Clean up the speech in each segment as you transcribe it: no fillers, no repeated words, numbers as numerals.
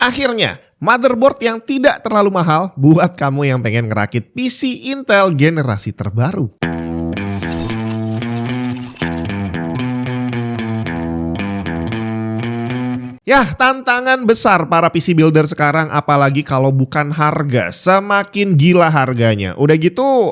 Akhirnya, motherboard yang tidak terlalu mahal buat kamu yang pengen ngerakit PC Intel generasi terbaru. Ya, tantangan besar para PC builder sekarang, apalagi kalau bukan harga. Semakin gila harganya. Udah gitu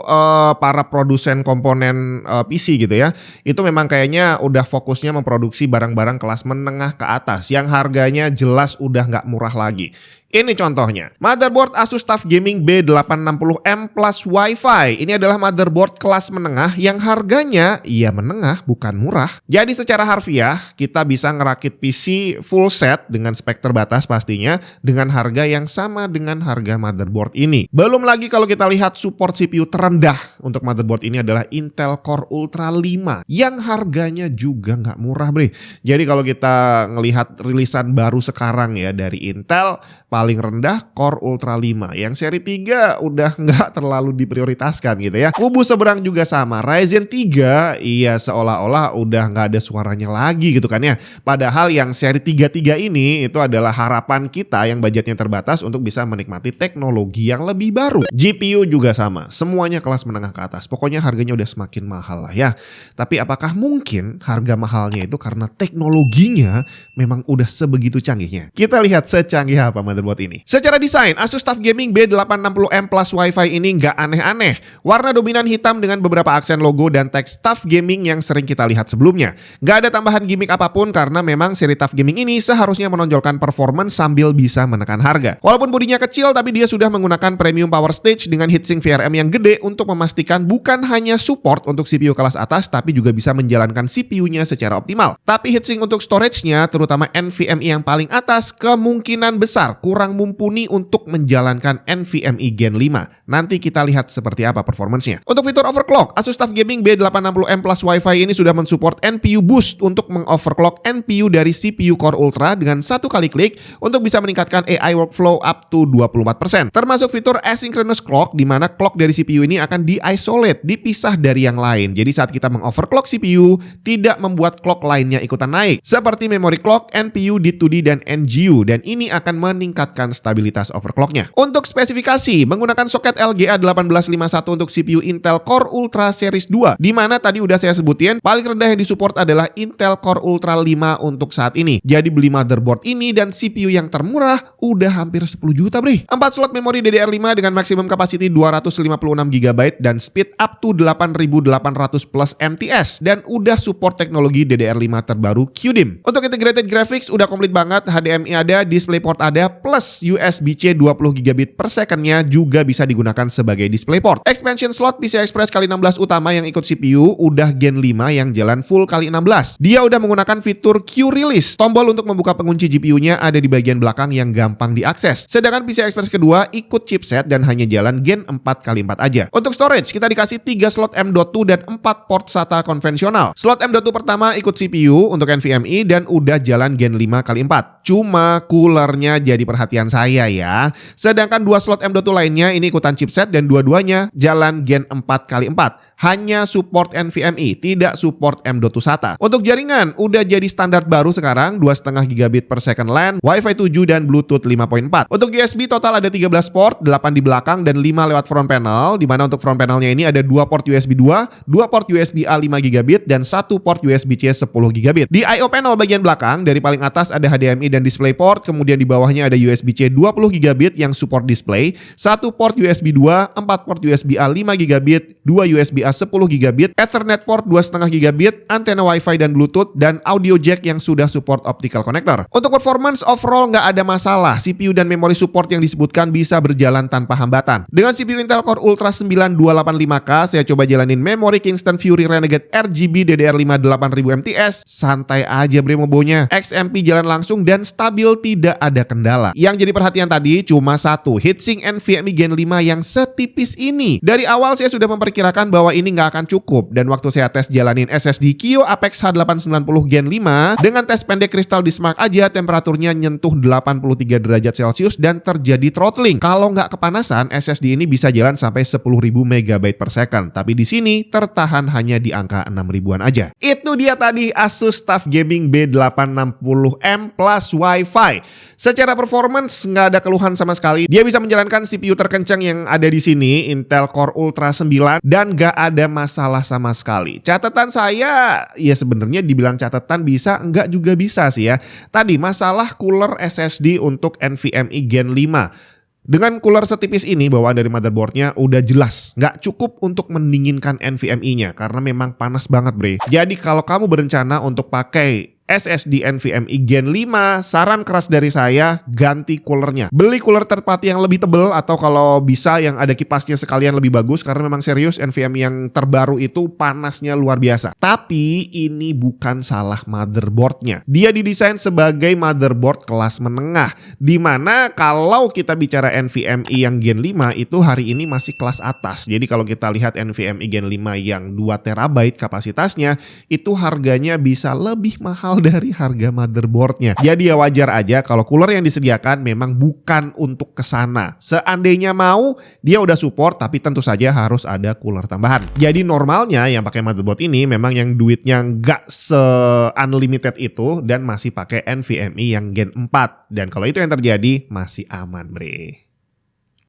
para produsen komponen PC gitu ya, itu memang kayaknya udah fokusnya memproduksi barang-barang kelas menengah ke atas yang harganya jelas udah nggak murah lagi. Ini contohnya, motherboard Asus TUF Gaming B860M Plus Wi-Fi. Ini adalah motherboard kelas menengah yang harganya ya menengah, bukan murah. Jadi secara harfiah, kita bisa ngerakit PC full set dengan spek terbatas pastinya, dengan harga yang sama dengan harga motherboard ini. Belum lagi kalau kita lihat support CPU terendah untuk motherboard ini adalah Intel Core Ultra 5, yang harganya juga nggak murah, bre. Jadi kalau kita ngelihat rilisan baru sekarang ya dari Intel, paling rendah Core Ultra 5. Yang seri 3 udah nggak terlalu diprioritaskan gitu ya. Kubu seberang juga sama. Ryzen 3 iya seolah-olah udah nggak ada suaranya lagi gitu kan ya. Padahal yang seri 33 ini itu adalah harapan kita yang budgetnya terbatas untuk bisa menikmati teknologi yang lebih baru. GPU juga sama. Semuanya kelas menengah ke atas. Pokoknya harganya udah semakin mahal lah ya. Tapi apakah mungkin harga mahalnya itu karena teknologinya memang udah sebegitu canggihnya? Kita lihat secanggih apa motherboard ini. Secara desain, Asus TUF Gaming B860M Plus Wi-Fi ini nggak aneh-aneh. Warna dominan hitam dengan beberapa aksen logo dan teks TUF Gaming yang sering kita lihat sebelumnya. Nggak ada tambahan gimmick apapun karena memang seri TUF Gaming ini seharusnya menonjolkan performance sambil bisa menekan harga. Walaupun bodinya kecil tapi dia sudah menggunakan premium power stage dengan heatsink VRM yang gede untuk memastikan bukan hanya support untuk CPU kelas atas tapi juga bisa menjalankan CPU-nya secara optimal. Tapi heatsink untuk storage-nya terutama NVMe yang paling atas kemungkinan besar kurang mumpuni untuk menjalankan NVMe Gen 5. Nanti kita lihat seperti apa performance-nya. Untuk fitur overclock, Asus TUF Gaming B860M Plus Wi-Fi ini sudah mensupport NPU Boost untuk mengoverclock NPU dari CPU Core Ultra dengan satu kali klik untuk bisa meningkatkan AI workflow up to 24%. Termasuk fitur asynchronous clock di mana clock dari CPU ini akan di-isolate, dipisah dari yang lain. Jadi saat kita mengoverclock CPU, tidak membuat clock lainnya ikutan naik. Seperti memory clock, NPU, D2D, dan NGU. Dan ini akan meningkatkan stabilitas overclocknya. Untuk spesifikasi, menggunakan soket LGA 1851 untuk CPU Intel Core Ultra Series 2, di mana tadi udah saya sebutin, paling rendah yang disupport adalah Intel Core Ultra 5 untuk saat ini. Jadi beli motherboard ini dan CPU yang termurah udah hampir 10 juta, bre. 4 slot memori DDR5 dengan maksimum capacity 256 GB dan speed up to 8800 plus MTS, dan udah support teknologi DDR5 terbaru QDIM. Untuk integrated graphics udah komplit banget, HDMI ada, DisplayPort ada, plus USB-C 20 GB per second-nya juga bisa digunakan sebagai DisplayPort. Expansion slot PCI Express x16 utama yang ikut CPU udah Gen 5 yang jalan full x16. Dia udah menggunakan fitur Q-Release. Tombol untuk membuka pengunci GPU-nya ada di bagian belakang yang gampang diakses. Sedangkan PCI Express kedua ikut chipset dan hanya jalan Gen 4x4 aja. Untuk storage, kita dikasih 3 slot M.2 dan 4 port SATA konvensional. Slot M.2 pertama ikut CPU untuk NVMe dan udah jalan Gen 5x4. Cuma coolernya jadi perhatian saya ya. Sedangkan 2 slot M.2 lainnya ini ikutan chipset dan dua-duanya jalan Gen 4x4. Hanya support NVMe, tidak support M.2 SATA. Untuk jaringan, udah jadi standar baru sekarang, 2,5 GB per second LAN, Wi-Fi 7 dan Bluetooth 5.4. Untuk USB total ada 13 port, 8 di belakang dan 5 lewat front panel, di mana untuk front panelnya ini ada 2 port USB 2, 2 port USB A 5 GB dan 1 port USB-C 10 GB. Di I/O panel bagian belakang, dari paling atas ada HDMI dan DisplayPort, kemudian di bawahnya ada USB-C 20 GB yang support display, 1 port USB 2, 4 port USB A 5 GB, 2 USB A 10 GB, Ethernet port 2,5 GB, antena Wi-Fi dan Bluetooth, dan audio jack yang sudah support optical connector. Untuk performance overall nggak ada masalah, CPU dan memori support yang disebutkan bisa berjalan tanpa hambatan. Dengan CPU Intel Core Ultra 9285K, saya coba jalanin memori Kingston Fury Renegade RGB DDR5 8000 MTS, santai aja bre mobonya. XMP jalan langsung dan stabil, tidak ada kendala. Yang jadi perhatian tadi cuma satu, heatsink NVMe Gen 5 yang setipis ini. Dari awal saya sudah memperkirakan bahwa ini nggak akan cukup, dan waktu saya tes jalanin SSD Kio Apex H890 Gen 5 dengan tes pendek kristal di Smart enak aja temperaturnya nyentuh 83 derajat Celcius dan terjadi throttling. Kalau nggak kepanasan, SSD ini bisa jalan sampai 10.000 MB per second. Tapi di sini tertahan hanya di angka 6 ribuan aja. Itu dia tadi Asus TUF Gaming B860M plus Wi-Fi. Secara performance nggak ada keluhan sama sekali. Dia bisa menjalankan CPU terkencang yang ada di sini, Intel Core Ultra 9, dan nggak ada masalah sama sekali. Catatan saya, ya sebenarnya dibilang catatan bisa, nggak juga bisa sih ya. Tadi masalah cooler SSD untuk NVMe Gen 5. Dengan cooler setipis ini bawaan dari motherboardnya udah jelas nggak cukup untuk mendinginkan NVMe-nya karena memang panas banget bre. Jadi kalau kamu berencana untuk pakai SSD NVMe Gen 5, saran keras dari saya ganti coolernya. Beli cooler third party yang lebih tebal atau kalau bisa yang ada kipasnya sekalian lebih bagus karena memang serius NVMe yang terbaru itu panasnya luar biasa. Tapi ini bukan salah motherboardnya. Dia didesain sebagai motherboard kelas menengah, dimana kalau kita bicara NVMe yang Gen 5 itu hari ini masih kelas atas. Jadi kalau kita lihat NVMe Gen 5 yang 2 TB kapasitasnya itu harganya bisa lebih mahal dari harga motherboardnya. Jadi ya wajar aja kalau cooler yang disediakan memang bukan untuk kesana. Seandainya mau, dia udah support tapi tentu saja harus ada cooler tambahan. Jadi normalnya yang pakai motherboard ini memang yang duitnya nggak se-unlimited itu dan masih pakai NVMe yang Gen 4. Dan kalau itu yang terjadi masih aman bre.